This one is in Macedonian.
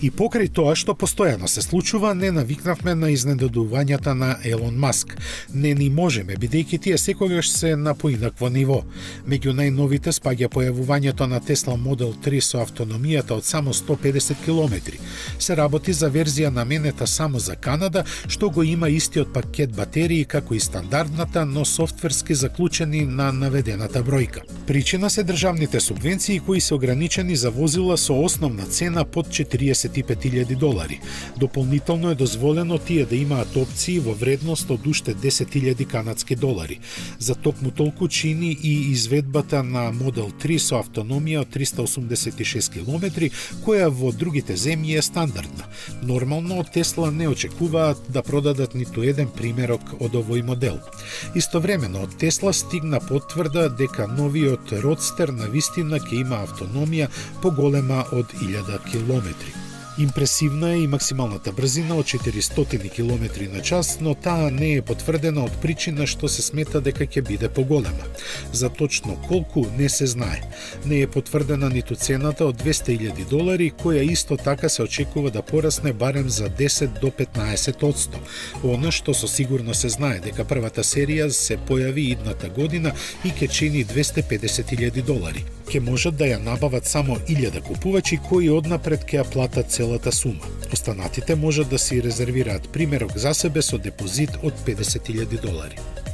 И покрај тоа што постојано се случува, не навикнавме на изненадувањата на Елон Маск. Не ни можеме, бидејќи тие секогаш се на поинакво ниво. Меѓу најновите спаѓа појавувањето на Tesla Model 3 со автономијата од само 150 км. Се работи за верзија наменета само за Канада, што го има истиот пакет батерии како и стандардната, но софтверски заклучени на наведената бројка. Причина се државните субвенции кои се ограничени за возила со основна цена под $45,000. Дополнително е дозволено тие да имаат опции во вредност од уште $10,000. За токму толку чини и изведбата на Model 3 со автономија од 386 км, која во другите земји е стандардна. Нормално од Тесла не очекуваат да продадат ниту еден примерок од овој модел. Истовремено од Тесла стигна потврда дека новиот Родстер навистина ќе има автономија поголема од 1000 км. Импресивна е и максималната брзина од 400 км на час, но таа не е потврдена од причина што се смета дека ќе биде поголема. За точно колку не се знае. Не е потврдена ниту цената од $200,000, која исто така се очекува да порасне барем за 10 до 15%. Она што со сигурно се знае дека првата серија се појави идната година и ќе чини $250,000. Ке можат да ја набават само 1000 купувачи кои однапред ќе ја платат целата сума. Останатите можат да си резервираат примерок за себе со депозит од $50,000.